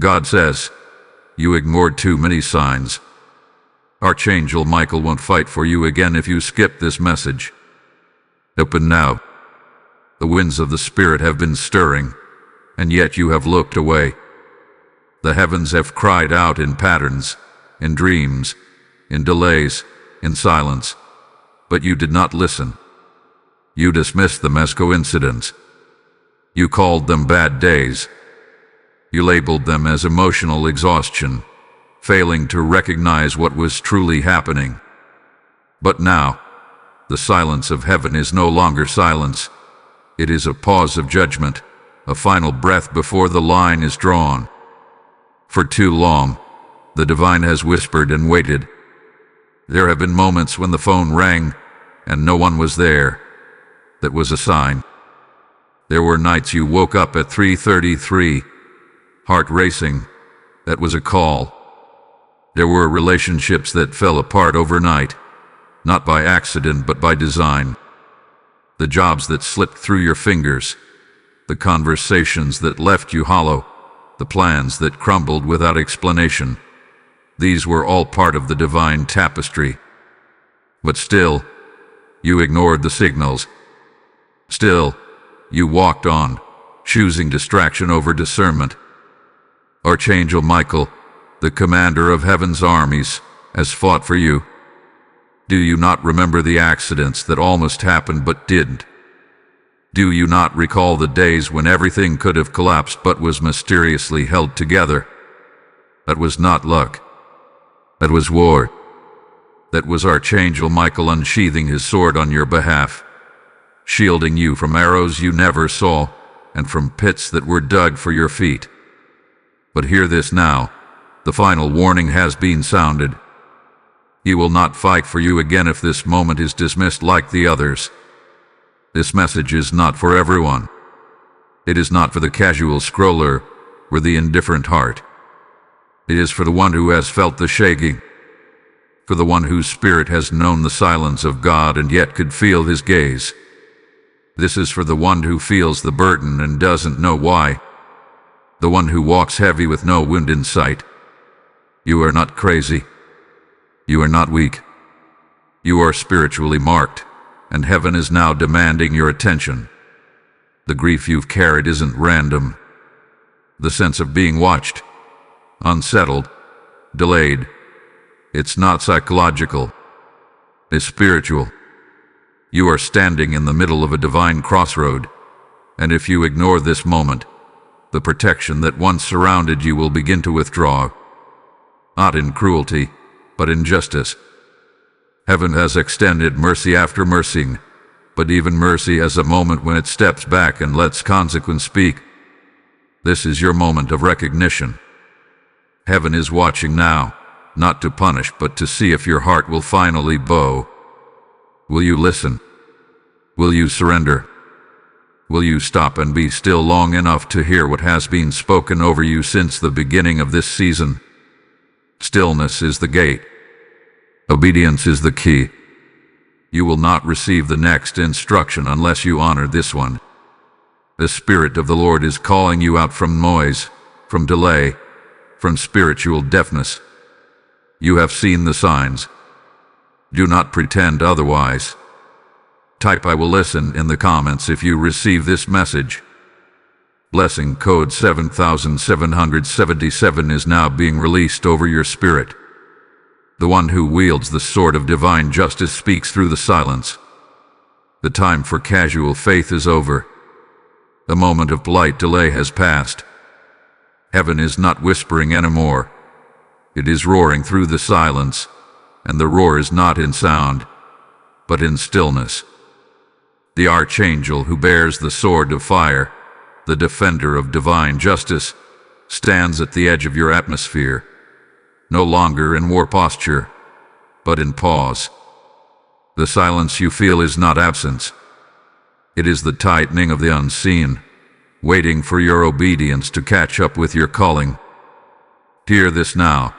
God says, you ignored too many signs. Archangel Michael won't fight for you again if you skip this message. Open now. The winds of the Spirit have been stirring, and yet you have looked away. The heavens have cried out in patterns, in dreams, in delays, in silence, but you did not listen. You dismissed them as coincidence. You called them bad days. You labeled them as emotional exhaustion, failing to recognize what was truly happening. But now, the silence of heaven is no longer silence. It is a pause of judgment, a final breath before the line is drawn. For too long, the divine has whispered and waited. There have been moments when the phone rang and no one was there. That was a sign. There were nights you woke up at 3:33, heart racing. That was a call. There were relationships that fell apart overnight, not by accident but by design. The jobs that slipped through your fingers, the conversations that left you hollow, the plans that crumbled without explanation. These were all part of the divine tapestry. But still, you ignored the signals. Still, you walked on, choosing distraction over discernment. Archangel Michael, the commander of heaven's armies, has fought for you. Do you not remember the accidents that almost happened but didn't? Do you not recall the days when everything could have collapsed but was mysteriously held together? That was not luck. That was war. That was Archangel Michael unsheathing his sword on your behalf, shielding you from arrows you never saw and from pits that were dug for your feet. But hear this now. The final warning has been sounded. He will not fight for you again if this moment is dismissed like the others. This message is not for everyone. It is not for the casual scroller or the indifferent heart. It is for the one who has felt the shaking, for the one whose spirit has known the silence of God and yet could feel his gaze. This is for the one who feels the burden and doesn't know why, the one who walks heavy with no wind in sight. You are not crazy. You are not weak. You are spiritually marked, and heaven is now demanding your attention. The grief you've carried isn't random. The sense of being watched, unsettled, delayed, it's not psychological. It's spiritual. You are standing in the middle of a divine crossroad, and if you ignore this moment, the protection that once surrounded you will begin to withdraw. Not in cruelty, but in justice. Heaven has extended mercy after mercy, but even mercy has a moment when it steps back and lets consequence speak. This is your moment of recognition. Heaven is watching now, not to punish but to see if your heart will finally bow. Will you listen? Will you surrender? Will you stop and be still long enough to hear what has been spoken over you since the beginning of this season? Stillness is the gate. Obedience is the key. You will not receive the next instruction unless you honor this one. The Spirit of the Lord is calling you out from noise, from delay, from spiritual deafness. You have seen the signs. Do not pretend otherwise. Type "I will listen" in the comments if you receive this message. Blessing code 7777 is now being released over your spirit. The one who wields the sword of divine justice speaks through the silence. The time for casual faith is over. The moment of polite delay has passed. Heaven is not whispering anymore. It is roaring through the silence, and the roar is not in sound, but in stillness. The archangel who bears the sword of fire, the defender of divine justice, stands at the edge of your atmosphere, no longer in war posture, but in pause. The silence you feel is not absence. It is the tightening of the unseen, waiting for your obedience to catch up with your calling. Hear this now.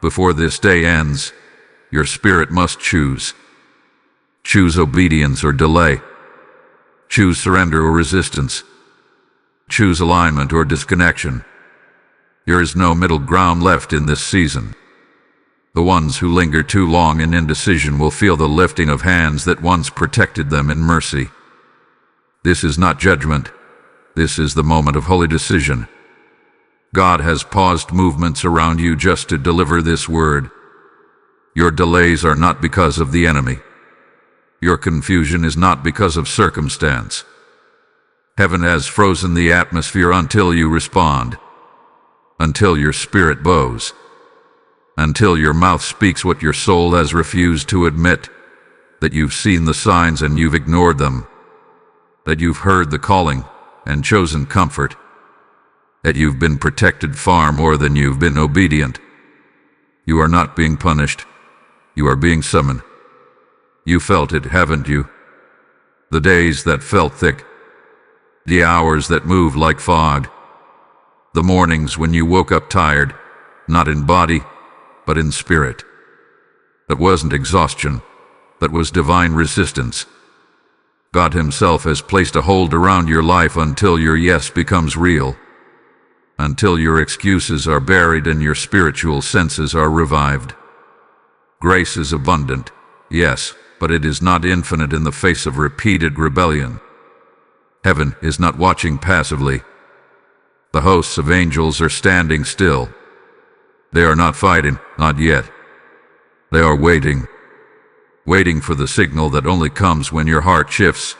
Before this day ends, your spirit must choose. Choose obedience or delay. Choose surrender or resistance. Choose alignment or disconnection. There is no middle ground left in this season. The ones who linger too long in indecision will feel the lifting of hands that once protected them in mercy. This is not judgment. This is the moment of holy decision. God has paused movements around you just to deliver this word. Your delays are not because of the enemy. Your confusion is not because of circumstance. Heaven has frozen the atmosphere until you respond, until your spirit bows, until your mouth speaks what your soul has refused to admit, that you've seen the signs and you've ignored them, that you've heard the calling and chosen comfort, that you've been protected far more than you've been obedient. You are not being punished. You are being summoned. You felt it, haven't you? The days that felt thick, the hours that moved like fog, the mornings when you woke up tired, not in body, but in spirit. That wasn't exhaustion, that was divine resistance. God Himself has placed a hold around your life until your yes becomes real, until your excuses are buried and your spiritual senses are revived. Grace is abundant, yes, but it is not infinite in the face of repeated rebellion. Heaven is not watching passively. The hosts of angels are standing still. They are not fighting, not yet. They are waiting for the signal that only comes when your heart shifts,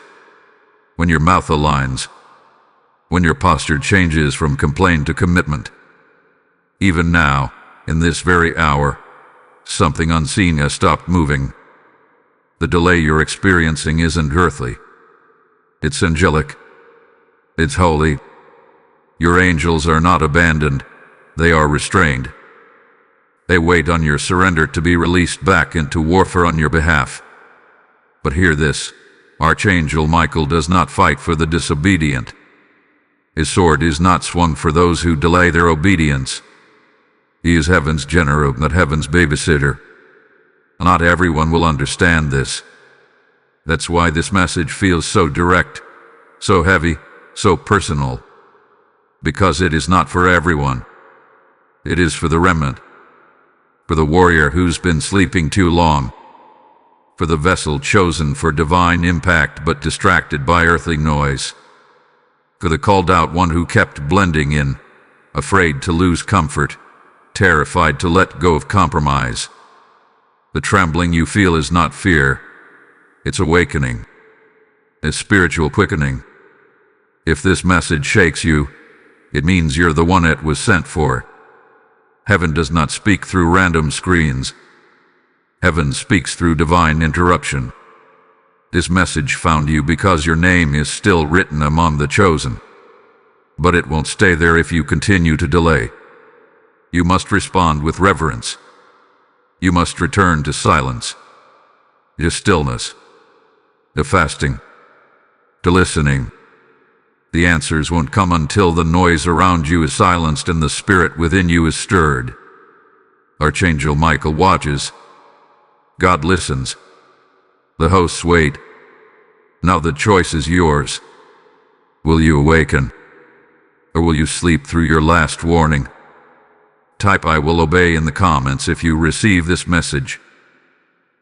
when your mouth aligns, when your posture changes from complaint to commitment. Even now, in this very hour, something unseen has stopped moving. The delay you're experiencing isn't earthly. It's angelic. It's holy. Your angels are not abandoned. They are restrained. They wait on your surrender to be released back into warfare on your behalf. But hear this, Archangel Michael does not fight for the disobedient. His sword is not swung for those who delay their obedience. He is heaven's general, not heaven's babysitter. Not everyone will understand this. That's why this message feels so direct, so heavy, so personal. Because it is not for everyone. It is for the remnant. For the warrior who's been sleeping too long. For the vessel chosen for divine impact but distracted by earthly noise. For the called out one who kept blending in, afraid to lose comfort, terrified to let go of compromise. The trembling you feel is not fear. It's awakening. It's spiritual quickening. If this message shakes you, it means you're the one it was sent for. Heaven does not speak through random screens. Heaven speaks through divine interruption. This message found you because your name is still written among the chosen. But it won't stay there if you continue to delay. You must respond with reverence. You must return to silence, to stillness, to fasting, to listening. The answers won't come until the noise around you is silenced and the spirit within you is stirred. Archangel Michael watches. God listens. The hosts wait. Now the choice is yours. Will you awaken? Or will you sleep through your last warning? Type "I will obey" in the comments if you receive this message.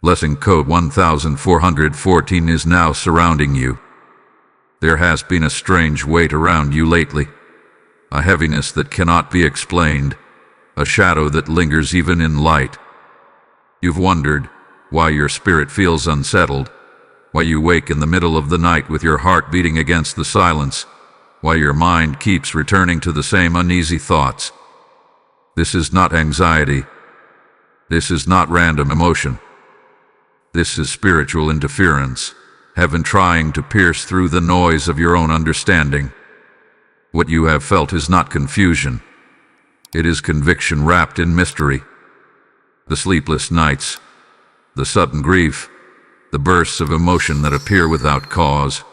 Blessing code 1414 is now surrounding you. There has been a strange weight around you lately, a heaviness that cannot be explained, a shadow that lingers even in light. You've wondered why your spirit feels unsettled, why you wake in the middle of the night with your heart beating against the silence, why your mind keeps returning to the same uneasy thoughts. This is not anxiety. This is not random emotion. This is spiritual interference, heaven trying to pierce through the noise of your own understanding. What you have felt is not confusion. It is conviction wrapped in mystery. The sleepless nights, the sudden grief, the bursts of emotion that appear without cause,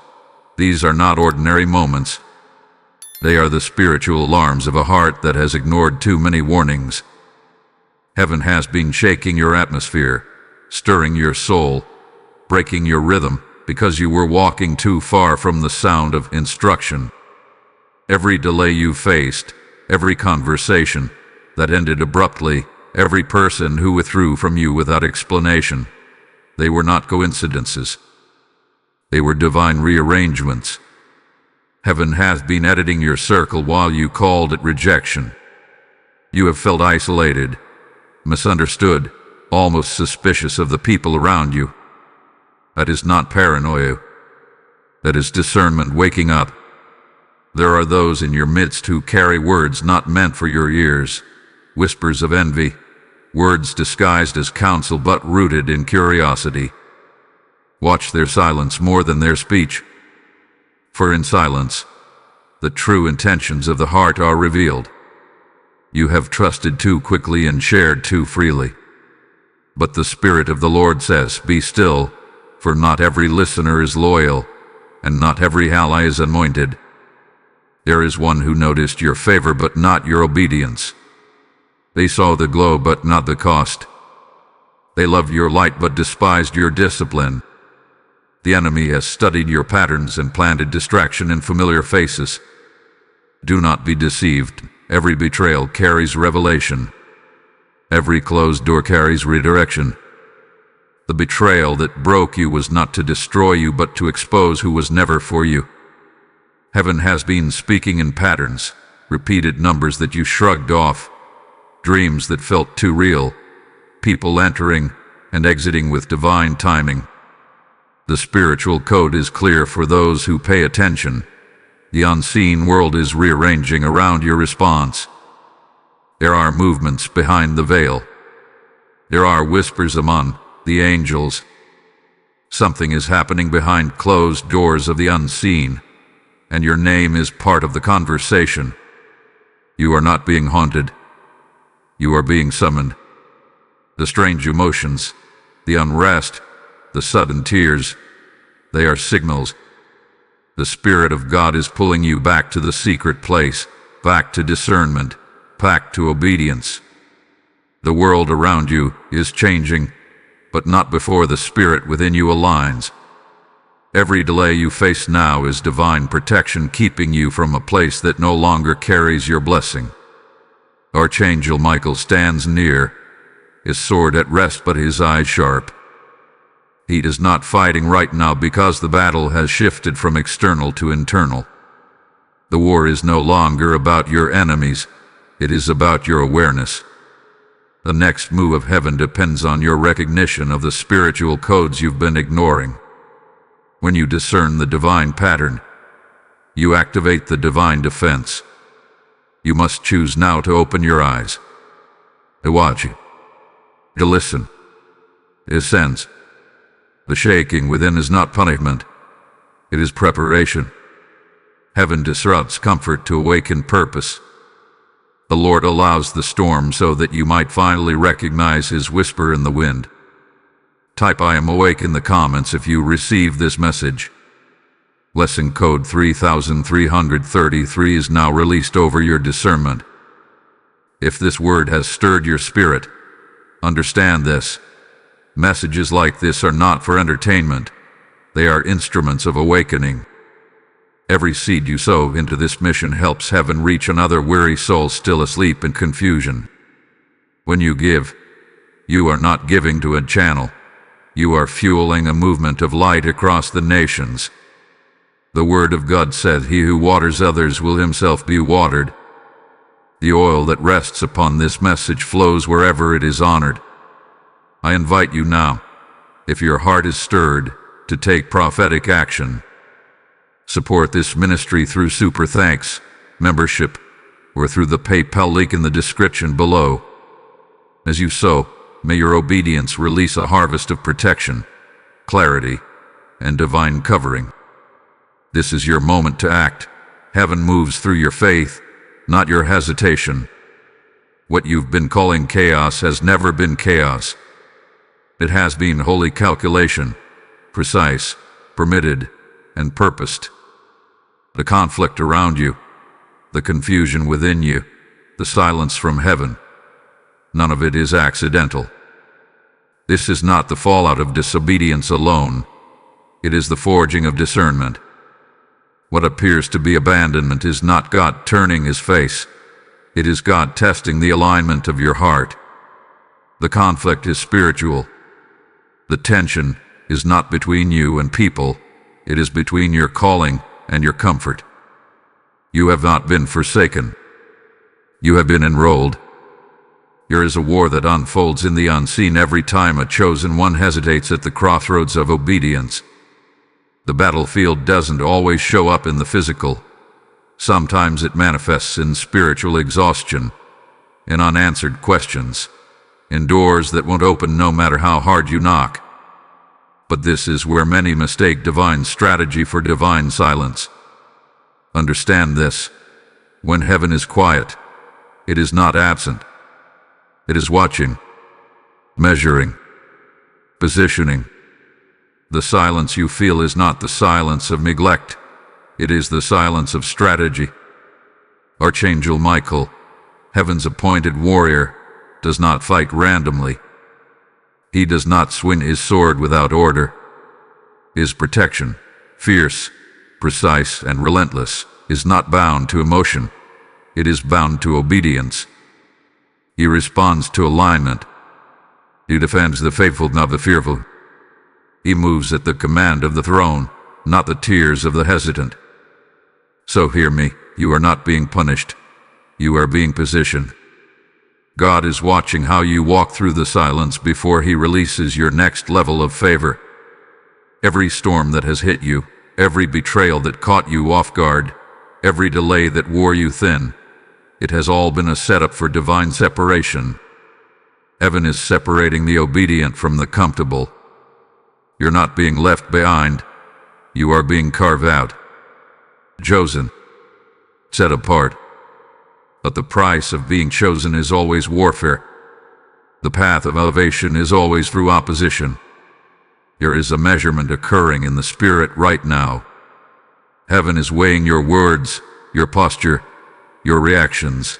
these are not ordinary moments. They are the spiritual alarms of a heart that has ignored too many warnings. Heaven has been shaking your atmosphere, stirring your soul, breaking your rhythm, because you were walking too far from the sound of instruction. Every delay you faced, every conversation that ended abruptly, every person who withdrew from you without explanation. They were not coincidences. They were divine rearrangements. Heaven has been editing your circle while you called it rejection. You have felt isolated, misunderstood, almost suspicious of the people around you. That is not paranoia. That is discernment waking up. There are those in your midst who carry words not meant for your ears, whispers of envy, words disguised as counsel but rooted in curiosity. Watch their silence more than their speech, for in silence, the true intentions of the heart are revealed. You have trusted too quickly and shared too freely. But the Spirit of the Lord says, "Be still, for not every listener is loyal, and not every ally is anointed." There is one who noticed your favor but not your obedience. They saw the glow but not the cost. They loved your light but despised your discipline. The enemy has studied your patterns and planted distraction in familiar faces. Do not be deceived. Every betrayal carries revelation. Every closed door carries redirection. The betrayal that broke you was not to destroy you but to expose who was never for you. Heaven has been speaking in patterns, repeated numbers that you shrugged off, dreams that felt too real, people entering and exiting with divine timing. The spiritual code is clear for those who pay attention. The unseen world is rearranging around your response. There are movements behind the veil. There are whispers among the angels. Something is happening behind closed doors of the unseen, and your name is part of the conversation. You are not being haunted. You are being summoned. The strange emotions, the unrest, the sudden tears, they are signals. The Spirit of God is pulling you back to the secret place, back to discernment, back to obedience. The world around you is changing, but not before the Spirit within you aligns. Every delay you face now is divine protection keeping you from a place that no longer carries your blessing. Archangel Michael stands near, his sword at rest but his eyes sharp. He is not fighting right now because the battle has shifted from external to internal. The war is no longer about your enemies, it is about your awareness. The next move of heaven depends on your recognition of the spiritual codes you've been ignoring. When you discern the divine pattern, you activate the divine defense. You must choose now to open your eyes, to watch, to listen, to sense. The shaking within is not punishment, it is preparation. Heaven disrupts comfort to awaken purpose. The Lord allows the storm so that you might finally recognize His whisper in the wind. Type "I am awake" in the comments if you receive this message. Blessing code 3333 is now released over your discernment. If this word has stirred your spirit, understand this. Messages like this are not for entertainment. They are instruments of awakening. Every seed you sow into this mission helps heaven reach another weary soul still asleep in confusion. When you give, you are not giving to a channel. You are fueling a movement of light across the nations. The Word of God said, "He who waters others will himself be watered." The oil that rests upon this message flows wherever it is honored. I invite you now, if your heart is stirred, to take prophetic action. Support this ministry through Super Thanks, membership, or through the PayPal link in the description below. As you sow, may your obedience release a harvest of protection, clarity, and divine covering. This is your moment to act. Heaven moves through your faith, not your hesitation. What you've been calling chaos has never been chaos. It has been holy calculation, precise, permitted, and purposed. The conflict around you, the confusion within you, the silence from heaven, none of it is accidental. This is not the fallout of disobedience alone. It is the forging of discernment. What appears to be abandonment is not God turning His face. It is God testing the alignment of your heart. The conflict is spiritual. The tension is not between you and people. It is between your calling and your comfort. You have not been forsaken. You have been enrolled. There is a war that unfolds in the unseen every time a chosen one hesitates at the crossroads of obedience. The battlefield doesn't always show up in the physical. Sometimes it manifests in spiritual exhaustion, in unanswered questions, in doors that won't open no matter how hard you knock. But this is where many mistake divine strategy for divine silence. Understand this. When heaven is quiet, it is not absent. It is watching, measuring, positioning. The silence you feel is not the silence of neglect. It is the silence of strategy. Archangel Michael, heaven's appointed warrior, does not fight randomly. He does not swing his sword without order. His protection, fierce, precise, and relentless, is not bound to emotion. It is bound to obedience. He responds to alignment. He defends the faithful, not the fearful. He moves at the command of the throne, not the tears of the hesitant. So hear me, you are not being punished. You are being positioned. God is watching how you walk through the silence before He releases your next level of favor. Every storm that has hit you, every betrayal that caught you off guard, every delay that wore you thin, it has all been a setup for divine separation. Heaven is separating the obedient from the comfortable. You're not being left behind. You are being carved out, chosen, set apart. But the price of being chosen is always warfare. The path of elevation is always through opposition. There is a measurement occurring in the spirit right now. Heaven is weighing your words, your posture, your reactions.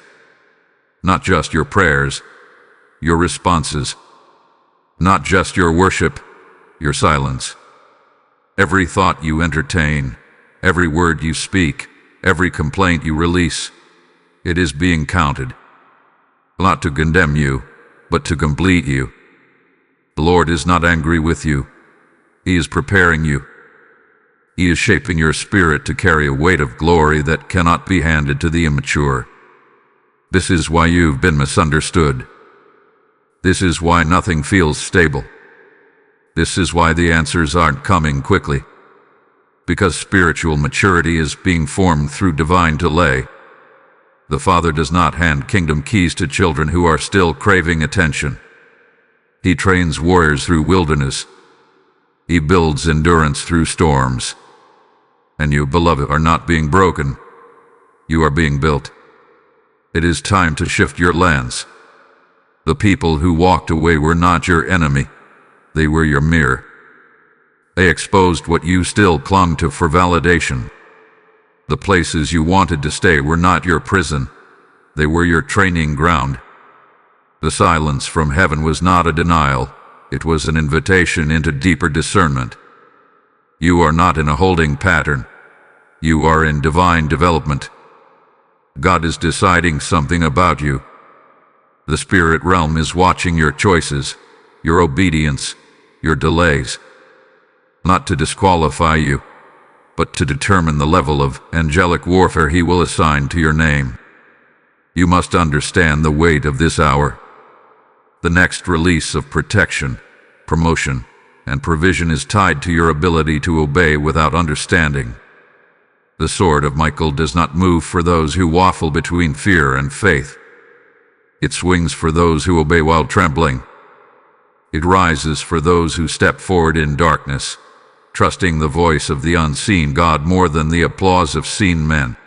Not just your prayers, your responses. Not just your worship, your silence. Every thought you entertain, every word you speak, every complaint you release, it is being counted. Not to condemn you, but to complete you. The Lord is not angry with you. He is preparing you. He is shaping your spirit to carry a weight of glory that cannot be handed to the immature. This is why you've been misunderstood. This is why nothing feels stable. This is why the answers aren't coming quickly. Because spiritual maturity is being formed through divine delay. The Father does not hand kingdom keys to children who are still craving attention. He trains warriors through wilderness. He builds endurance through storms. And you, beloved, are not being broken. You are being built. It is time to shift your lens. The people who walked away were not your enemy. They were your mirror. They exposed what you still clung to for validation. The places you wanted to stay were not your prison. They were your training ground. The silence from heaven was not a denial. It was an invitation into deeper discernment. You are not in a holding pattern. You are in divine development. God is deciding something about you. The spirit realm is watching your choices, your obedience, your delays. Not to disqualify you, but to determine the level of angelic warfare He will assign to your name. You must understand the weight of this hour. The next release of protection, promotion, and provision is tied to your ability to obey without understanding. The sword of Michael does not move for those who waffle between fear and faith. It swings for those who obey while trembling. It rises for those who step forward in darkness, trusting the voice of the unseen God more than the applause of seen men.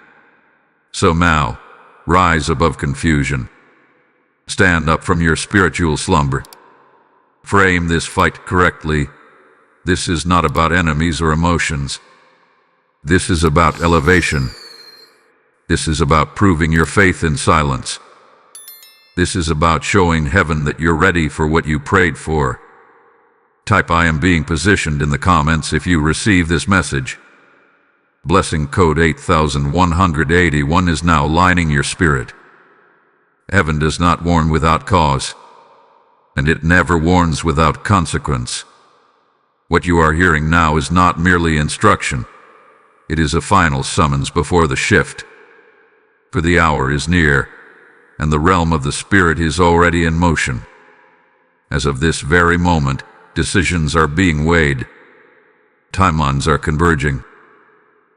So now, rise above confusion. Stand up from your spiritual slumber. Frame this fight correctly. This is not about enemies or emotions. This is about elevation. This is about proving your faith in silence. This is about showing heaven that you're ready for what you prayed for. Type "I am being positioned" in the comments if you receive this message. Blessing code 8181 is now lining your spirit. Heaven does not warn without cause, and it never warns without consequence. What you are hearing now is not merely instruction. It is a final summons before the shift. For the hour is near, and the realm of the Spirit is already in motion. As of this very moment, decisions are being weighed. Timelines are converging.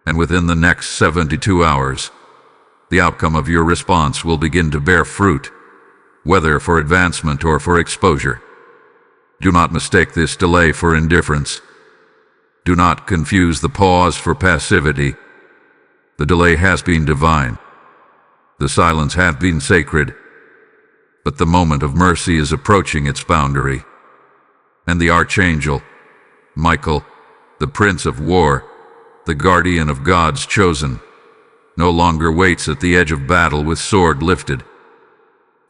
And within the next 72 hours, the outcome of your response will begin to bear fruit, whether for advancement or for exposure. Do not mistake this delay for indifference. Do not confuse the pause for passivity. The delay has been divine. The silence hath been sacred. But the moment of mercy is approaching its boundary. And the Archangel, Michael, the Prince of War, the guardian of God's chosen, no longer waits at the edge of battle with sword lifted.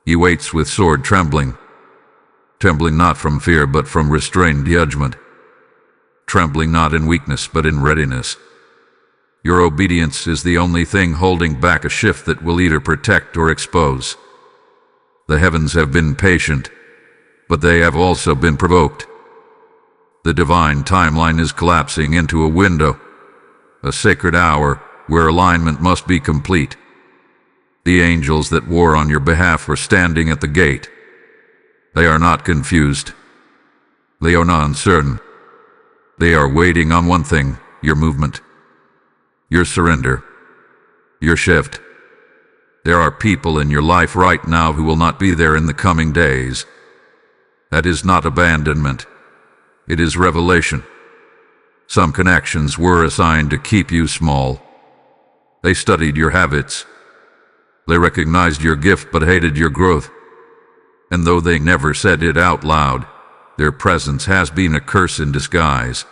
He waits with sword trembling. Trembling not from fear but from restrained judgment. Trembling not in weakness but in readiness. Your obedience is the only thing holding back a shift that will either protect or expose. The heavens have been patient, but they have also been provoked. The divine timeline is collapsing into a window, a sacred hour where alignment must be complete. The angels that war on your behalf are standing at the gate. They are not confused. They are not uncertain. They are waiting on one thing: your movement, your surrender, your shift. There are people in your life right now who will not be there in the coming days. That is not abandonment. It is revelation. Some connections were assigned to keep you small. They studied your habits. They recognized your gift but hated your growth. And though they never said it out loud, their presence has been a curse in disguise.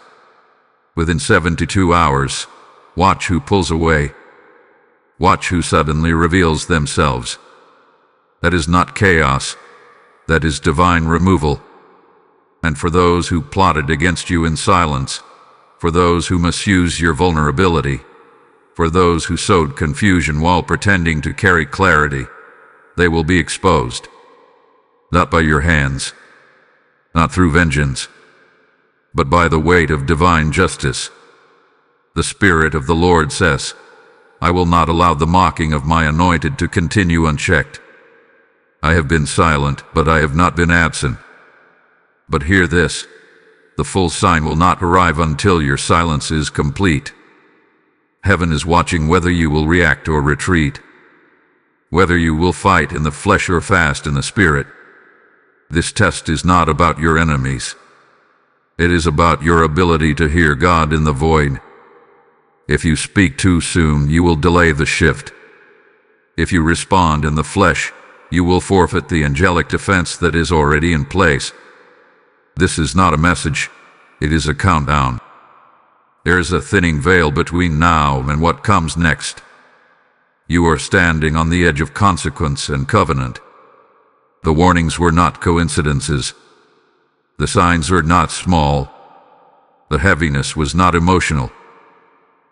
Within 72 hours, watch who pulls away. Watch who suddenly reveals themselves. That is not chaos. That is divine removal. And for those who plotted against you in silence, for those who misuse your vulnerability, for those who sowed confusion while pretending to carry clarity, they will be exposed. Not by your hands, not through vengeance, but by the weight of divine justice. The Spirit of the Lord says, I will not allow the mocking of my anointed to continue unchecked. I have been silent, but I have not been absent. But hear this, the full sign will not arrive until your silence is complete. Heaven is watching whether you will react or retreat, whether you will fight in the flesh or fast in the Spirit. This test is not about your enemies. It is about your ability to hear God in the void. If you speak too soon, you will delay the shift. If you respond in the flesh, you will forfeit the angelic defense that is already in place. This is not a message, it is a countdown. There is a thinning veil between now and what comes next. You are standing on the edge of consequence and covenant. The warnings were not coincidences. The signs were not small. The heaviness was not emotional.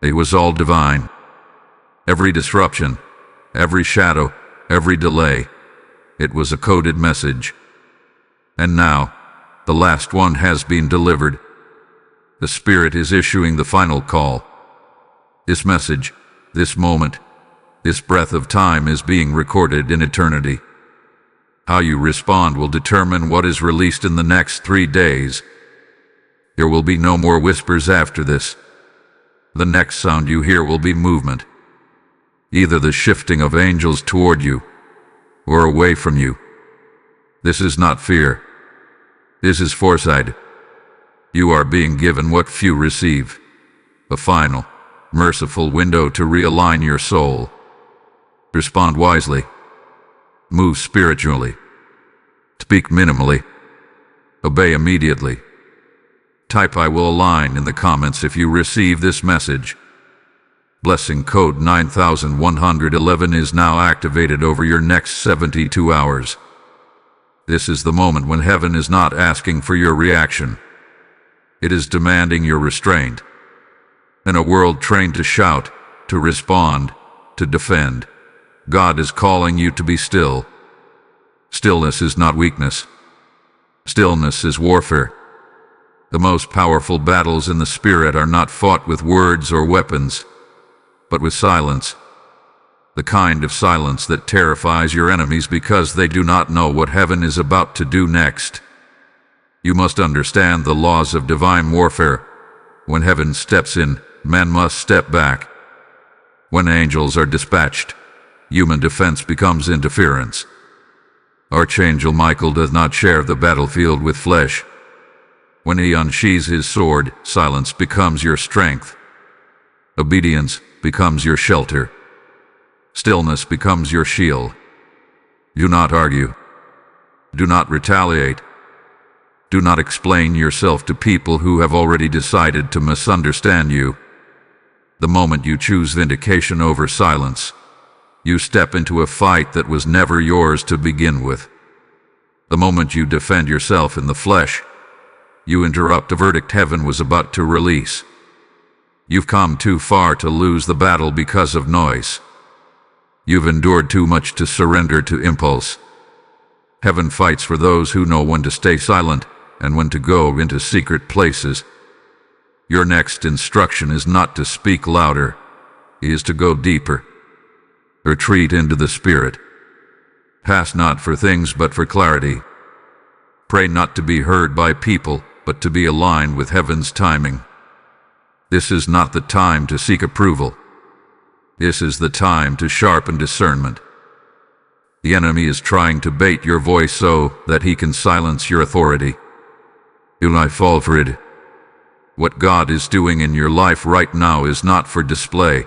It was all divine. Every disruption, every shadow, every delay, it was a coded message. And now, the last one has been delivered. The Spirit is issuing the final call. This message, this moment, this breath of time is being recorded in eternity. How you respond will determine what is released in the next 3 days. There will be no more whispers after this. The next sound you hear will be movement. Either the shifting of angels toward you, or away from you. This is not fear. This is foresight. You are being given what few receive. A final, merciful window to realign your soul. Respond wisely. Move spiritually. Speak minimally. Obey immediately. Type I will align in the comments if you receive this message. Blessing code 9111 is now activated over your next 72 hours. This is the moment when heaven is not asking for your reaction. It is demanding your restraint. In a world trained to shout, to respond, to defend, God is calling you to be still, Stillness is not weakness. Stillness is warfare. The most powerful battles in the spirit are not fought with words or weapons, but with silence. The kind of silence that terrifies your enemies because they do not know what heaven is about to do next. You must understand the laws of divine warfare. When heaven steps in, men must step back. When angels are dispatched, human defense becomes interference. Archangel Michael does not share the battlefield with flesh. When he unsheathes his sword, silence becomes your strength. Obedience becomes your shelter. Stillness becomes your shield. Do not argue. Do not retaliate. Do not explain yourself to people who have already decided to misunderstand you. The moment you choose vindication over silence, you step into a fight that was never yours to begin with. The moment you defend yourself in the flesh, you interrupt a verdict heaven was about to release. You've come too far to lose the battle because of noise. You've endured too much to surrender to impulse. Heaven fights for those who know when to stay silent and when to go into secret places. Your next instruction is not to speak louder, it is to go deeper. Retreat into the Spirit. Pass not for things but for clarity. Pray not to be heard by people, but to be aligned with heaven's timing. This is not the time to seek approval. This is the time to sharpen discernment. The enemy is trying to bait your voice so that he can silence your authority. Do not fall for it. What God is doing in your life right now is not for display.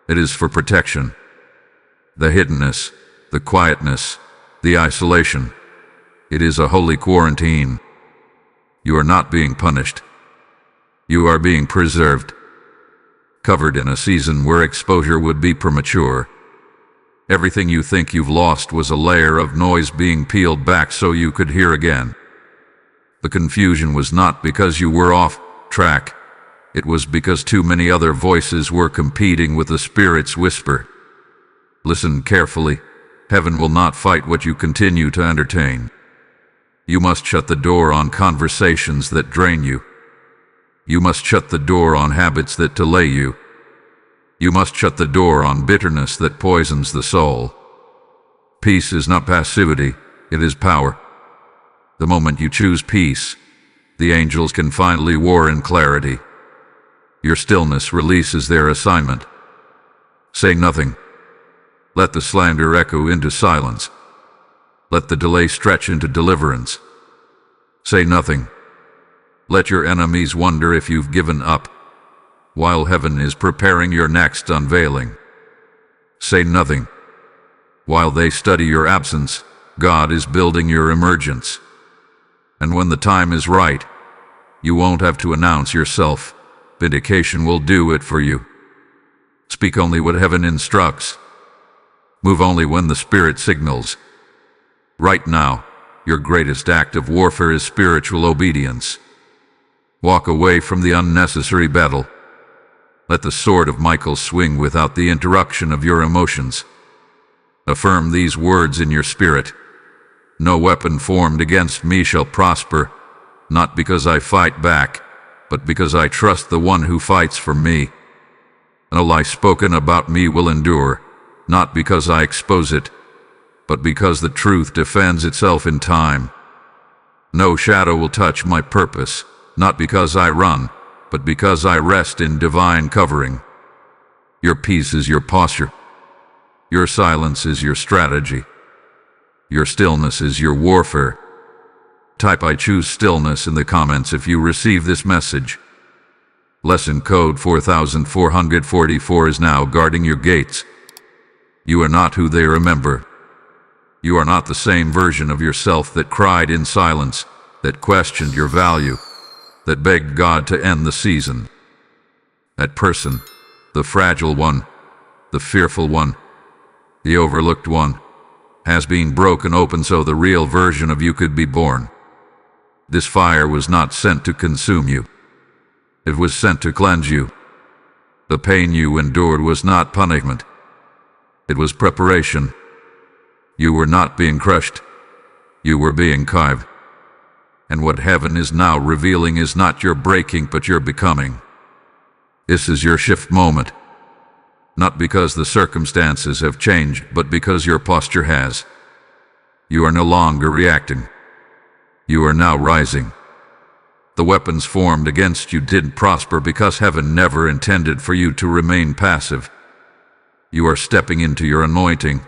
It is for protection. The hiddenness, the quietness, the isolation. It is a holy quarantine. You are not being punished. You are being preserved. Covered in a season where exposure would be premature. Everything you think you've lost was a layer of noise being peeled back so you could hear again. The confusion was not because you were off track. It was because too many other voices were competing with the Spirit's whisper. Listen carefully. Heaven will not fight what you continue to entertain. You must shut the door on conversations that drain you. You must shut the door on habits that delay you. You must shut the door on bitterness that poisons the soul. Peace is not passivity, it is power. The moment you choose peace, the angels can finally war in clarity. Your stillness releases their assignment. Say nothing. Let the slander echo into silence. Let the delay stretch into deliverance. Say nothing. Let your enemies wonder if you've given up, while heaven is preparing your next unveiling. Say nothing. While they study your absence, God is building your emergence. And when the time is right, you won't have to announce yourself. Vindication will do it for you. Speak only what heaven instructs. Move only when the Spirit signals. Right now, your greatest act of warfare is spiritual obedience. Walk away from the unnecessary battle. Let the sword of Michael swing without the interruption of your emotions. Affirm these words in your spirit. No weapon formed against me shall prosper, not because I fight back, but because I trust the one who fights for me. No lie spoken about me will endure, not because I expose it, but because the truth defends itself in time. No shadow will touch my purpose, not because I run, but because I rest in divine covering. Your peace is your posture. Your silence is your strategy. Your stillness is your warfare. Type "I choose stillness" in the comments if you receive this message. Lesson code 4444 is now guarding your gates. You are not who they remember. You are not the same version of yourself that cried in silence, that questioned your value, that begged God to end the season. That person, the fragile one, the fearful one, the overlooked one, has been broken open so the real version of you could be born. This fire was not sent to consume you. It was sent to cleanse you. The pain you endured was not punishment. It was preparation. You were not being crushed. You were being carved. And what heaven is now revealing is not your breaking, but your becoming. This is your shift moment. Not because the circumstances have changed, but because your posture has. You are no longer reacting. You are now rising. The weapons formed against you didn't prosper because heaven never intended for you to remain passive. You are stepping into your anointing,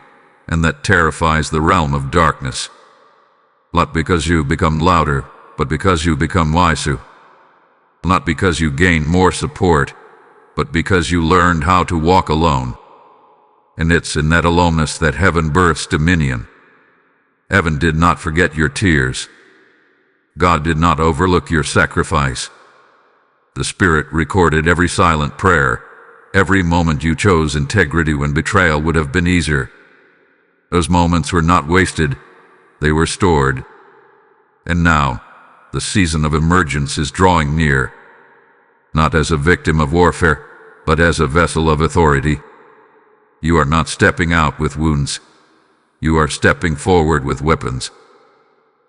and that terrifies the realm of darkness. Not because you become louder, but because you become wiser. Not because you gain more support, but because you learned how to walk alone. And it's in that aloneness that heaven births dominion. Heaven did not forget your tears. God did not overlook your sacrifice. The Spirit recorded every silent prayer, every moment you chose integrity when betrayal would have been easier. Those moments were not wasted, they were stored. And now, the season of emergence is drawing near, not as a victim of warfare, but as a vessel of authority. You are not stepping out with wounds. You are stepping forward with weapons.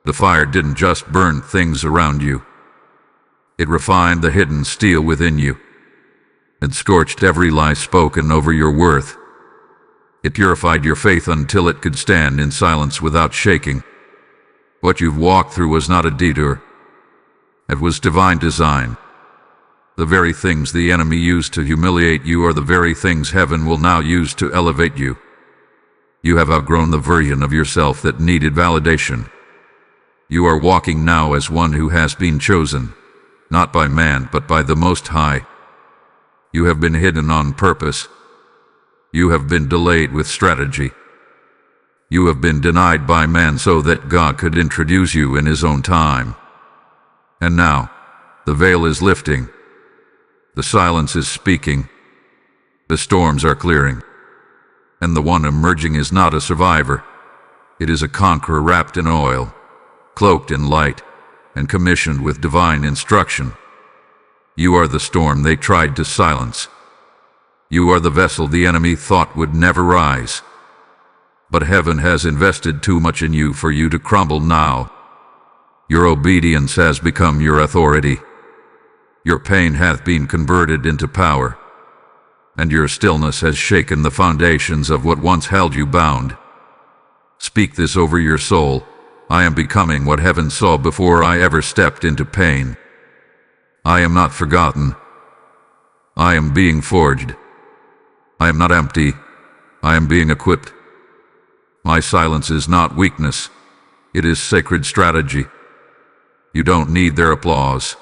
The fire didn't just burn things around you. It refined the hidden steel within you. It scorched every lie spoken over your worth. It purified your faith until it could stand in silence without shaking. What you've walked through was not a detour. It was divine design. The very things the enemy used to humiliate you are the very things heaven will now use to elevate you. You have outgrown the version of yourself that needed validation. You are walking now as one who has been chosen, not by man, but by the Most High. You have been hidden on purpose. You have been delayed with strategy. You have been denied by man so that God could introduce you in His own time. And now, the veil is lifting. The silence is speaking. The storms are clearing. And the one emerging is not a survivor. It is a conqueror wrapped in oil, cloaked in light, and commissioned with divine instruction. You are the storm they tried to silence. You are the vessel the enemy thought would never rise. But heaven has invested too much in you for you to crumble now. Your obedience has become your authority. Your pain hath been converted into power, and your stillness has shaken the foundations of what once held you bound. Speak this over your soul. I am becoming what heaven saw before I ever stepped into pain. I am not forgotten. I am being forged. I am not empty. I am being equipped. My silence is not weakness. It is sacred strategy. You don't need their applause.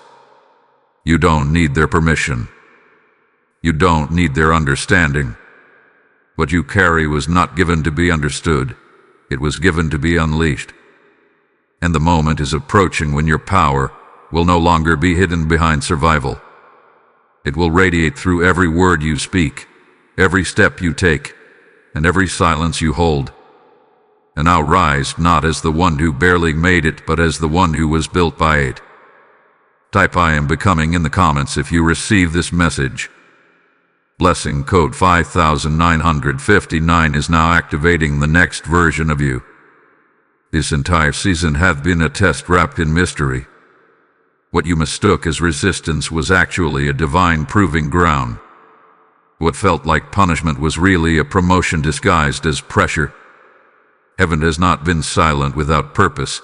You don't need their permission. You don't need their understanding. What you carry was not given to be understood. It was given to be unleashed. And the moment is approaching when your power will no longer be hidden behind survival. It will radiate through every word you speak, every step you take, and every silence you hold. And now rise not as the one who barely made it, but as the one who was built by it. Type I am becoming in the comments if you receive this message. Blessing code 5959 is now activating the next version of you. This entire season hath been a test wrapped in mystery. What you mistook as resistance was actually a divine proving ground. What felt like punishment was really a promotion disguised as pressure. Heaven has not been silent without purpose.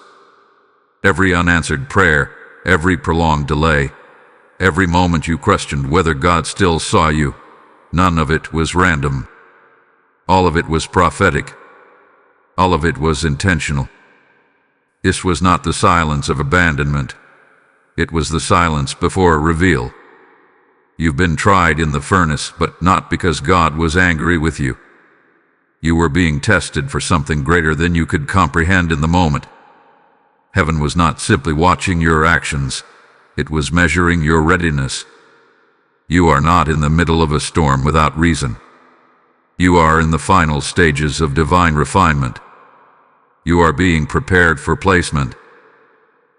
Every unanswered prayer, every prolonged delay, every moment you questioned whether God still saw you, none of it was random. All of it was prophetic. All of it was intentional. This was not the silence of abandonment. It was the silence before a reveal. You've been tried in the furnace, but not because God was angry with you. You were being tested for something greater than you could comprehend in the moment. Heaven was not simply watching your actions. It was measuring your readiness. You are not in the middle of a storm without reason. You are in the final stages of divine refinement. You are being prepared for placement.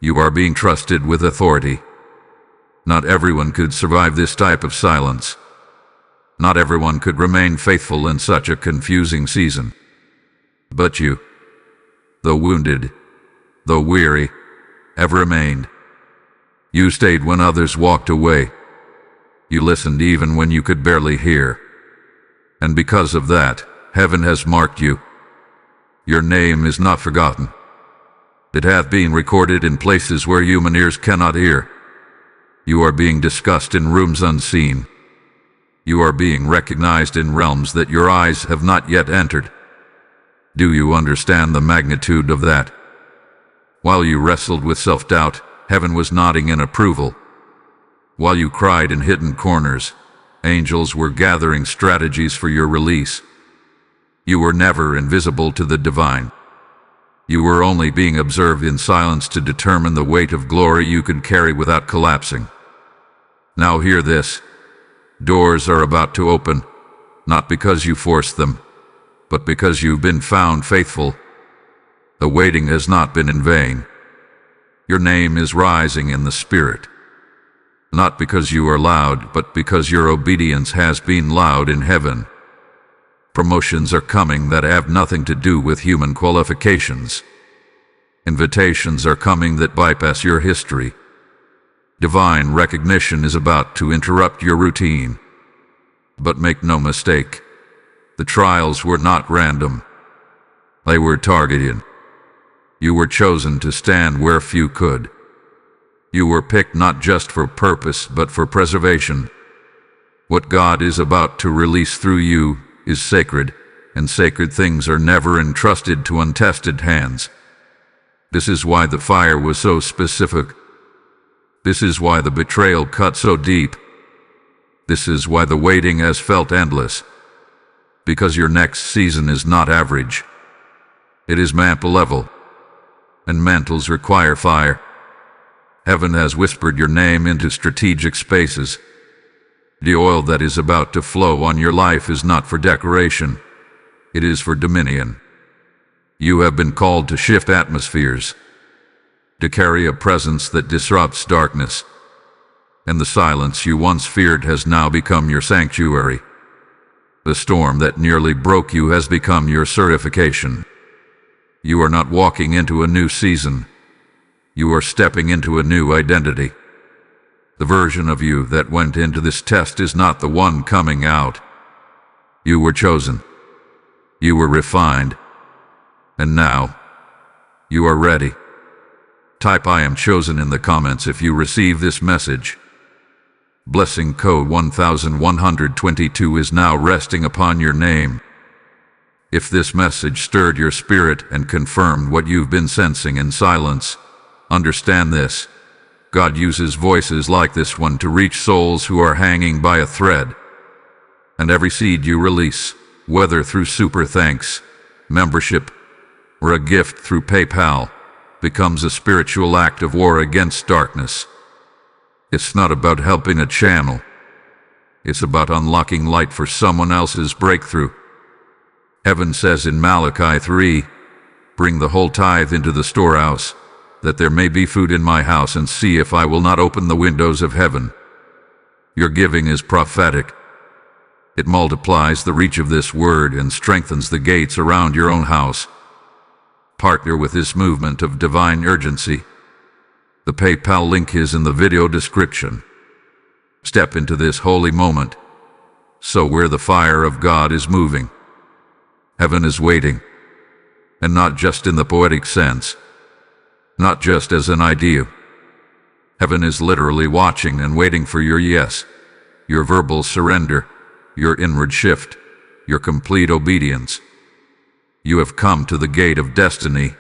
You are being trusted with authority. Not everyone could survive this type of silence. Not everyone could remain faithful in such a confusing season. But you, though wounded, though weary, have remained. You stayed when others walked away. You listened even when you could barely hear. And because of that, heaven has marked you. Your name is not forgotten. It hath been recorded in places where human ears cannot hear. You are being discussed in rooms unseen. You are being recognized in realms that your eyes have not yet entered. Do you understand the magnitude of that? While you wrestled with self-doubt, heaven was nodding in approval. While you cried in hidden corners, angels were gathering strategies for your release. You were never invisible to the divine. You were only being observed in silence to determine the weight of glory you could carry without collapsing. Now hear this. Doors are about to open, not because you forced them, but because you've been found faithful. The waiting has not been in vain. Your name is rising in the Spirit. Not because you are loud, but because your obedience has been loud in heaven. Promotions are coming that have nothing to do with human qualifications. Invitations are coming that bypass your history. Divine recognition is about to interrupt your routine. But make no mistake, the trials were not random. They were targeted. You were chosen to stand where few could. You were picked not just for purpose, but for preservation. What God is about to release through you is sacred, and sacred things are never entrusted to untested hands. This is why the fire was so specific. This is why the betrayal cut so deep. This is why the waiting has felt endless. Because your next season is not average. It is mantle level. And mantles require fire. Heaven has whispered your name into strategic spaces. The oil that is about to flow on your life is not for decoration. It is for dominion. You have been called to shift atmospheres, to carry a presence that disrupts darkness. And the silence you once feared has now become your sanctuary. The storm that nearly broke you has become your certification. You are not walking into a new season. You are stepping into a new identity. The version of you that went into this test is not the one coming out. You were chosen. You were refined. And now, you are ready. Type "I am chosen" in the comments if you receive this message. Blessing code 1122 is now resting upon your name. If this message stirred your spirit and confirmed what you've been sensing in silence, understand this. God uses voices like this one to reach souls who are hanging by a thread. And every seed you release, whether through super thanks, membership, or a gift through PayPal, becomes a spiritual act of war against darkness. It's not about helping a channel. It's about unlocking light for someone else's breakthrough. Heaven says in Malachi 3, "Bring the whole tithe into the storehouse, that there may be food in my house, and see if I will not open the windows of heaven." Your giving is prophetic. It multiplies the reach of this word and strengthens the gates around your own house. Partner with this movement of divine urgency. The PayPal link is in the video description. Step into this holy moment. So where the fire of God is moving, heaven is waiting. And not just in the poetic sense. Not just as an idea. Heaven is literally watching and waiting for your yes, your verbal surrender, your inward shift, your complete obedience. You have come to the gate of destiny,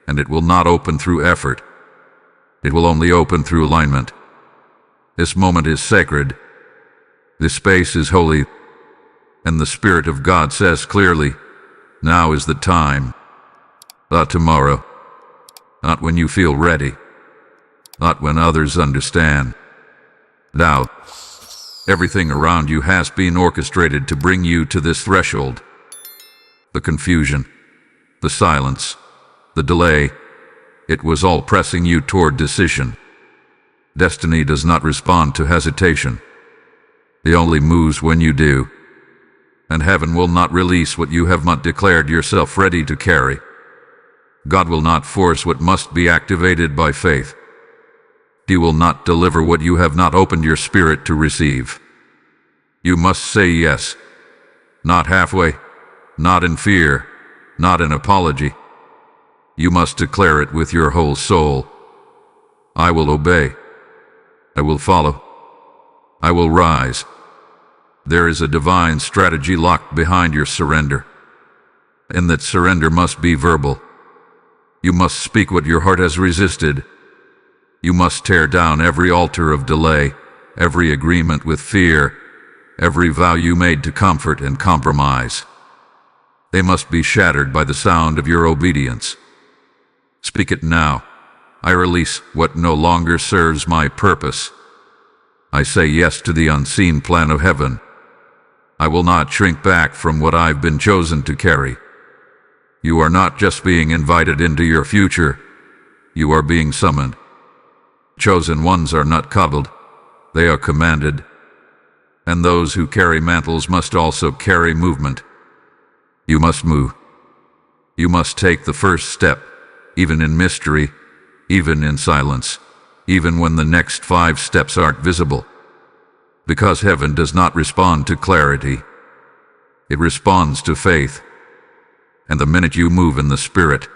and it will not open through effort. It will only open through alignment. This moment is sacred. This space is holy. And the Spirit of God says clearly, now is the time. Not tomorrow. Not when you feel ready. Not when others understand. Now, everything around you has been orchestrated to bring you to this threshold. The confusion, the silence, the delay, it was all pressing you toward decision. Destiny does not respond to hesitation. It only moves when you do. And heaven will not release what you have not declared yourself ready to carry. God will not force what must be activated by faith. He will not deliver what you have not opened your spirit to receive. You must say yes, not halfway, not in fear, not in apology. You must declare it with your whole soul. I will obey. I will follow. I will rise. There is a divine strategy locked behind your surrender, and that surrender must be verbal. You must speak what your heart has resisted. You must tear down every altar of delay, every agreement with fear, every vow you made to comfort and compromise. They must be shattered by the sound of your obedience. Speak it now. I release what no longer serves my purpose. I say yes to the unseen plan of heaven. I will not shrink back from what I've been chosen to carry. You are not just being invited into your future, you are being summoned. Chosen ones are not coddled, they are commanded. And those who carry mantles must also carry movement. You must move. You must take the first step, even in mystery, even in silence, even when the next 5 steps aren't visible. Because heaven does not respond to clarity. It responds to faith. And the minute you move in the Spirit,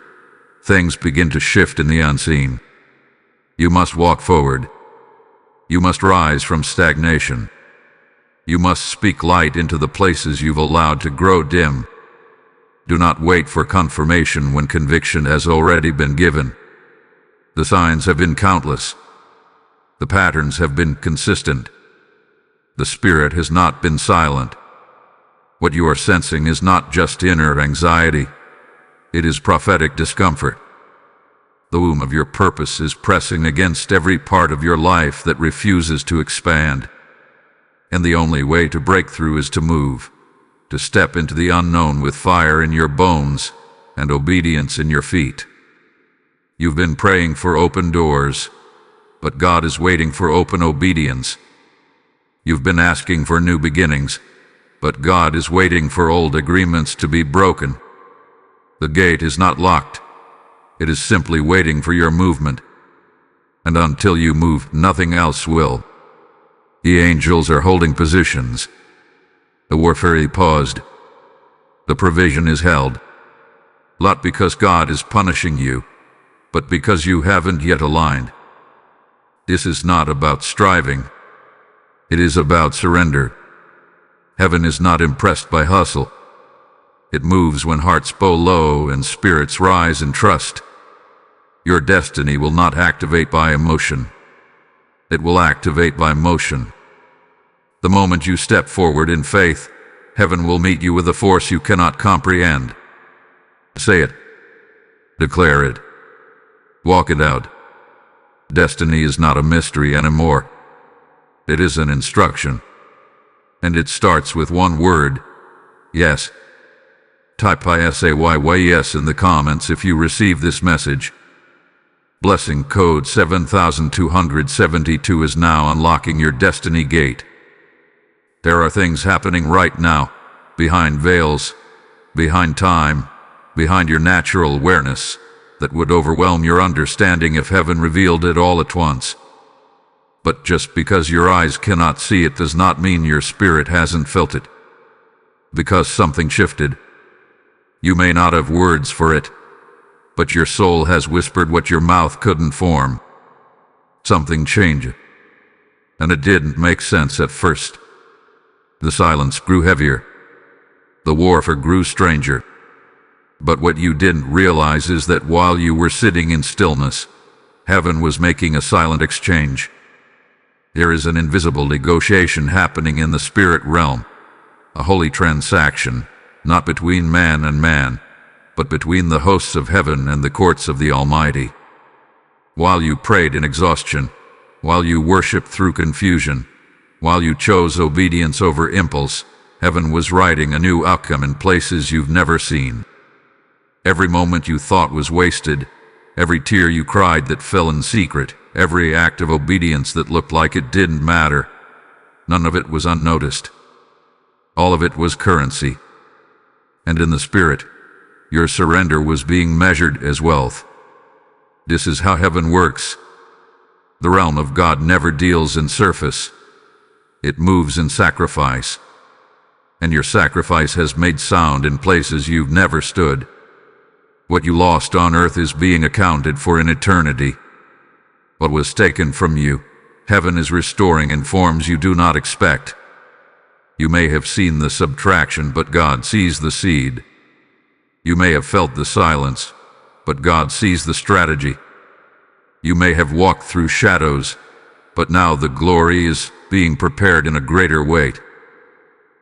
things begin to shift in the unseen. You must walk forward. You must rise from stagnation. You must speak light into the places you've allowed to grow dim. Do not wait for confirmation when conviction has already been given. The signs have been countless. The patterns have been consistent. The Spirit has not been silent. What you are sensing is not just inner anxiety. It is prophetic discomfort. The womb of your purpose is pressing against every part of your life that refuses to expand. And the only way to break through is to move, to step into the unknown with fire in your bones and obedience in your feet. You've been praying for open doors, but God is waiting for open obedience. You've been asking for new beginnings, but God is waiting for old agreements to be broken. The gate is not locked. It is simply waiting for your movement. And until you move, nothing else will. The angels are holding positions. The warfare paused. The provision is held. Not because God is punishing you, but because you haven't yet aligned. This is not about striving. It is about surrender. Heaven is not impressed by hustle. It moves when hearts bow low and spirits rise in trust. Your destiny will not activate by emotion. It will activate by motion. The moment you step forward in faith, heaven will meet you with a force you cannot comprehend. Say it. Declare it. Walk it out. Destiny is not a mystery anymore. It is an instruction. And it starts with one word: yes. Type yes in the comments if you receive this message. Blessing code 7272 is now unlocking your destiny gate. There are things happening right now, behind veils, behind time, behind your natural awareness, that would overwhelm your understanding if heaven revealed it all at once. But just because your eyes cannot see it does not mean your spirit hasn't felt it. Because something shifted. You may not have words for it, but your soul has whispered what your mouth couldn't form. Something changed. And it didn't make sense at first. The silence grew heavier. The warfare grew stranger. But what you didn't realize is that while you were sitting in stillness, heaven was making a silent exchange. There is an invisible negotiation happening in the spirit realm, a holy transaction, not between man and man, but between the hosts of heaven and the courts of the Almighty. While you prayed in exhaustion, while you worshiped through confusion, while you chose obedience over impulse, heaven was writing a new outcome in places you've never seen. Every moment you thought was wasted, every tear you cried that fell in secret, every act of obedience that looked like it didn't matter, none of it was unnoticed. All of it was currency. And in the spirit, your surrender was being measured as wealth. This is how heaven works. The realm of God never deals in surface. It moves in sacrifice. And your sacrifice has made sound in places you've never stood. What you lost on earth is being accounted for in eternity. What was taken from you, heaven is restoring in forms you do not expect. You may have seen the subtraction, but God sees the seed. You may have felt the silence, but God sees the strategy. You may have walked through shadows, but now the glory is being prepared in a greater weight.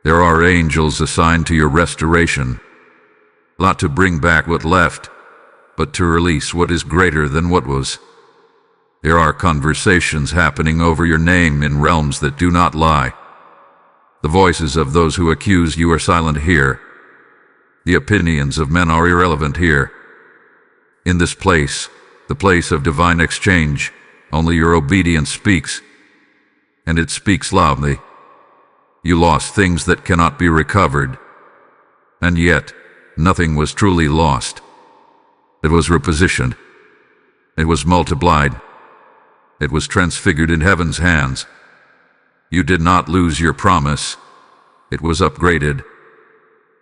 There are angels assigned to your restoration, not to bring back what left, but to release what is greater than what was. There are conversations happening over your name in realms that do not lie. The voices of those who accuse you are silent here. The opinions of men are irrelevant here. In this place, the place of divine exchange, only your obedience speaks, and it speaks loudly. You lost things that cannot be recovered, and yet nothing was truly lost. It was repositioned. It was multiplied. It was transfigured in heaven's hands. You did not lose your promise. It was upgraded.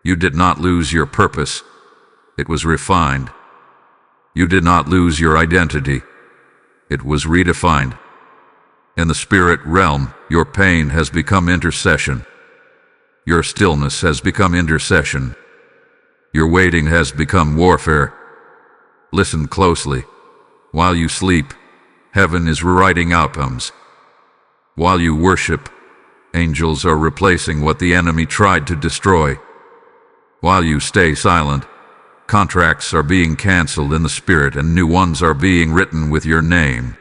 You did not lose your purpose. It was refined. You did not lose your identity. It was redefined. In the spirit realm, your pain has become intercession. Your stillness has become intercession. Your waiting has become warfare. Listen closely. While you sleep, heaven is rewriting outcomes. While you worship, angels are replacing what the enemy tried to destroy. While you stay silent, contracts are being canceled in the spirit and new ones are being written with your name.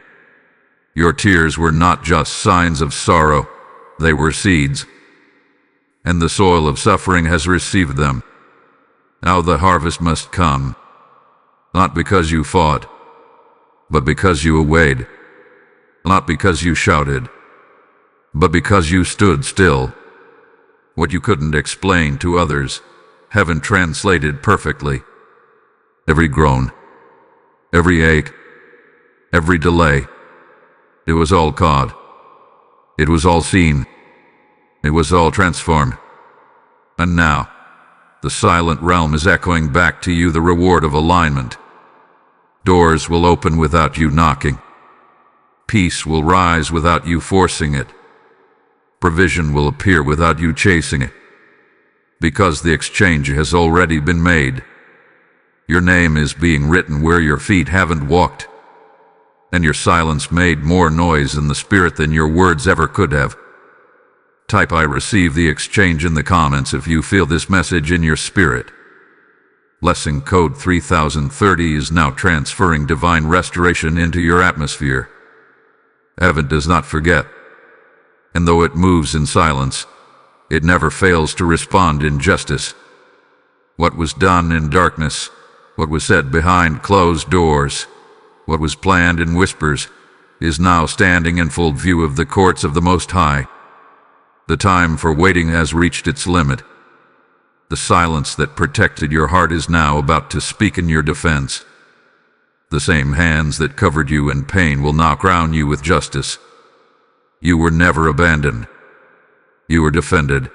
Your tears were not just signs of sorrow, they were seeds. And the soil of suffering has received them. Now the harvest must come, not because you fought, but because you obeyed, not because you shouted, but because you stood still. What you couldn't explain to others, heaven translated perfectly. Every groan, every ache, every delay, it was all caught. It was all seen. It was all transformed. And now, the silent realm is echoing back to you the reward of alignment. Doors will open without you knocking. Peace will rise without you forcing it. Provision will appear without you chasing it. Because the exchange has already been made. Your name is being written where your feet haven't walked. And your silence made more noise in the spirit than your words ever could have. Type "I receive the exchange" in the comments if you feel this message in your spirit. Blessing code 3030 is now transferring divine restoration into your atmosphere. Heaven does not forget. And though it moves in silence, it never fails to respond in justice. What was done in darkness, what was said behind closed doors, what was planned in whispers, is now standing in full view of the courts of the Most High. The time for waiting has reached its limit. The silence that protected your heart is now about to speak in your defense. The same hands that covered you in pain will now crown you with justice. You were never abandoned. You were defended.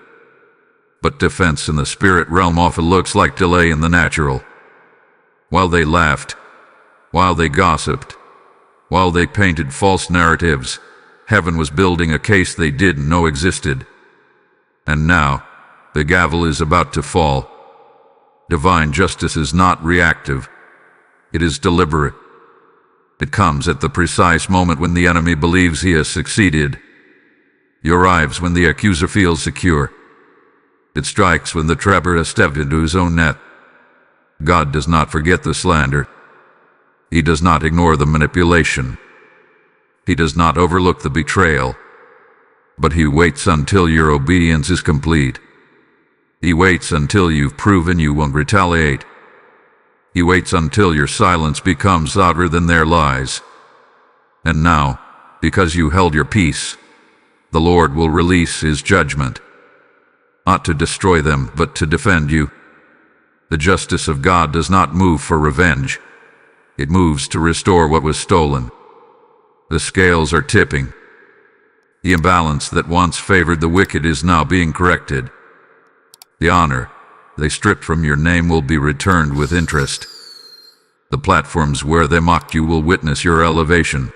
But defense in the spirit realm often looks like delay in the natural. While they laughed, while they gossiped, while they painted false narratives, heaven was building a case they didn't know existed. And now, the gavel is about to fall. Divine justice is not reactive. It is deliberate. It comes at the precise moment when the enemy believes he has succeeded. It arrives when the accuser feels secure. It strikes when the trapper has stepped into his own net. God does not forget the slander. He does not ignore the manipulation. He does not overlook the betrayal. But he waits until your obedience is complete. He waits until you've proven you won't retaliate. He waits until your silence becomes louder than their lies. And now, because you held your peace, the Lord will release his judgment, not to destroy them, but to defend you. The justice of God does not move for revenge. It moves to restore what was stolen. The scales are tipping. The imbalance that once favored the wicked is now being corrected. The honor they stripped from your name will be returned with interest. The platforms where they mocked you will witness your elevation.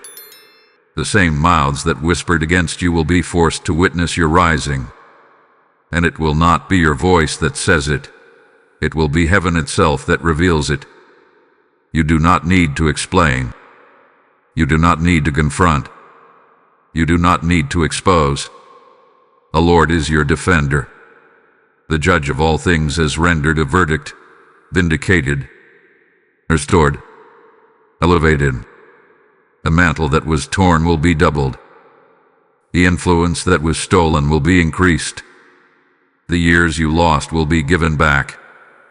The same mouths that whispered against you will be forced to witness your rising. And it will not be your voice that says it. It will be heaven itself that reveals it. You do not need to explain. You do not need to confront. You do not need to expose. The Lord is your defender. The judge of all things has rendered a verdict, vindicated, restored, elevated. The mantle that was torn will be doubled. The influence that was stolen will be increased. The years you lost will be given back,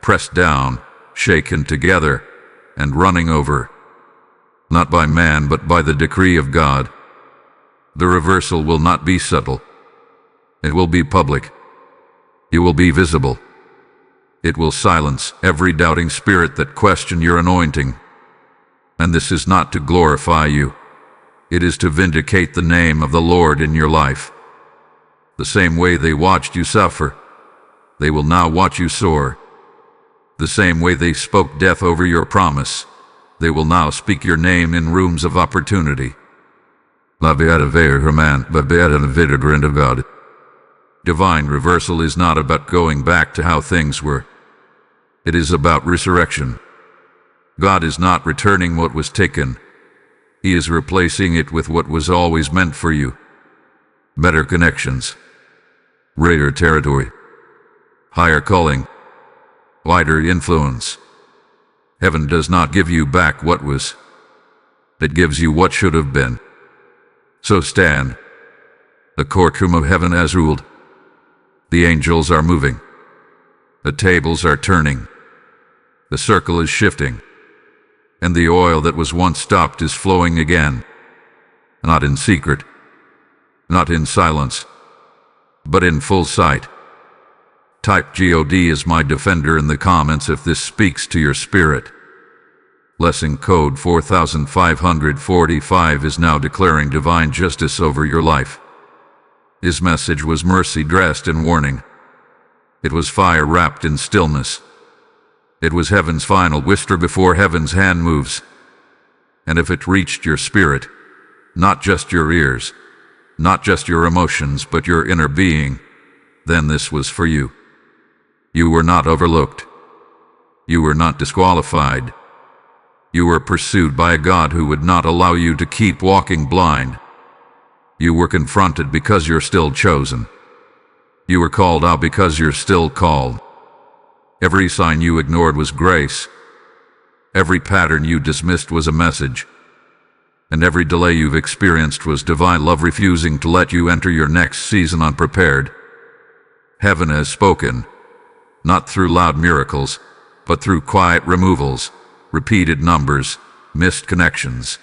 pressed down, shaken together, and running over. Not by man, but by the decree of God. The reversal will not be subtle. It will be public. You will be visible. It will silence every doubting spirit that questions your anointing. And this is not to glorify you. It is to vindicate the name of the Lord in your life. The same way they watched you suffer, they will now watch you soar. The same way they spoke death over your promise, they will now speak your name in rooms of opportunity. Divine reversal is not about going back to how things were. It is about resurrection. God is not returning what was taken. He is replacing it with what was always meant for you. Better connections, greater territory, higher calling, wider influence. Heaven does not give you back what was. It gives you what should have been. So stand. The courtroom of heaven has ruled. The angels are moving. The tables are turning. The circle is shifting. And the oil that was once stopped is flowing again. Not in secret, not in silence, but in full sight. Type God as my defender in the comments if this speaks to your spirit. Lesson code 4545 is now declaring divine justice over your life. His message was mercy dressed in warning. It was fire wrapped in stillness. It was heaven's final whisper before heaven's hand moves. And if it reached your spirit, not just your ears, not just your emotions, but your inner being, then this was for you. You were not overlooked. You were not disqualified. You were pursued by a God who would not allow you to keep walking blind. You were confronted because you're still chosen. You were called out because you're still called. Every sign you ignored was grace. Every pattern you dismissed was a message. And every delay you've experienced was divine love refusing to let you enter your next season unprepared. Heaven has spoken, not through loud miracles, but through quiet removals, repeated numbers, missed connections,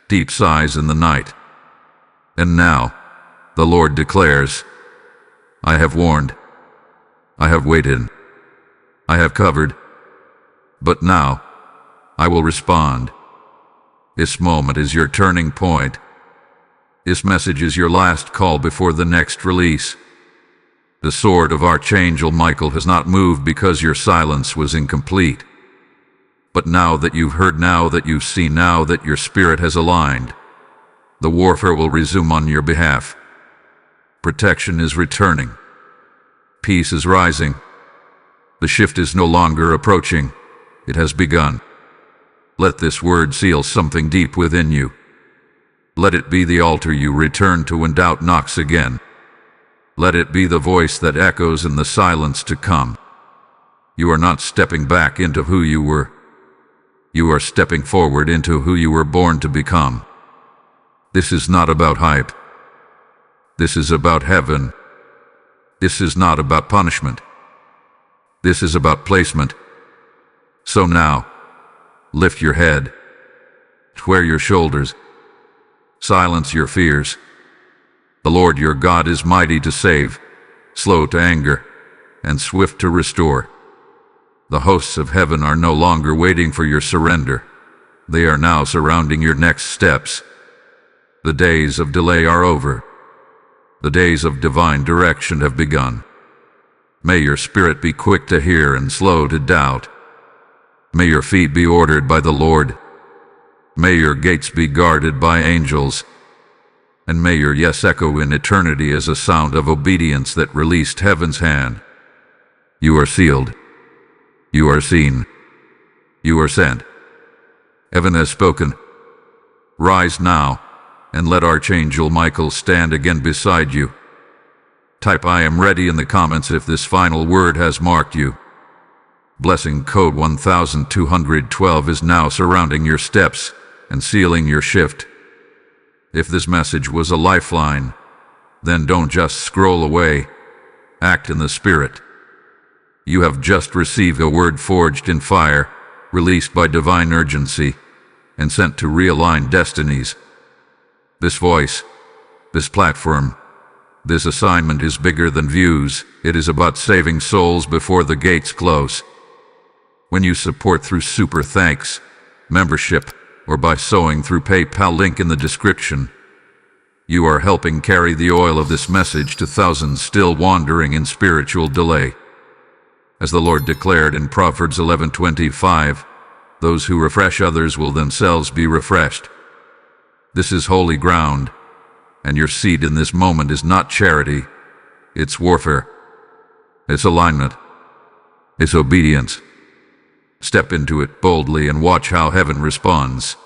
deep sighs in the night. And now, the Lord declares, I have warned, I have waited, I have covered, but now I will respond. This moment is your turning point. This message is your last call before the next release. The sword of Archangel Michael has not moved because your silence was incomplete. But now that you've heard, now that you've seen, now that your spirit has aligned, the warfare will resume on your behalf. Protection is returning. Peace is rising. The shift is no longer approaching. It has begun. Let this word seal something deep within you. Let it be the altar you return to when doubt knocks again. Let it be the voice that echoes in the silence to come. You are not stepping back into who you were. You are stepping forward into who you were born to become. This is not about hype. This is about heaven. This is not about punishment. This is about placement. So now, lift your head, square your shoulders, silence your fears. The Lord your God is mighty to save, slow to anger, and swift to restore. The hosts of heaven are no longer waiting for your surrender. They are now surrounding your next steps. The days of delay are over. The days of divine direction have begun. May your spirit be quick to hear and slow to doubt. May your feet be ordered by the Lord. May your gates be guarded by angels. And may your yes echo in eternity as a sound of obedience that released heaven's hand. You are sealed. You are seen. You are sent. Heaven has spoken. Rise now, and let Archangel Michael stand again beside you. Type "I am ready" in the comments if this final word has marked you. Blessing code 1212 is now surrounding your steps and sealing your shift. If this message was a lifeline, then don't just scroll away. Act in the Spirit. You have just received a word forged in fire, released by divine urgency, and sent to realign destinies. This voice, this platform, this assignment is bigger than views. It is about saving souls before the gates close. When you support through super thanks, membership, or by sowing through PayPal link in the description, you are helping carry the oil of this message to thousands still wandering in spiritual delay. As the Lord declared in Proverbs 11:25, those who refresh others will themselves be refreshed. This is holy ground, and your seed in this moment is not charity, it's warfare, it's alignment, it's obedience. Step into it boldly and watch how heaven responds.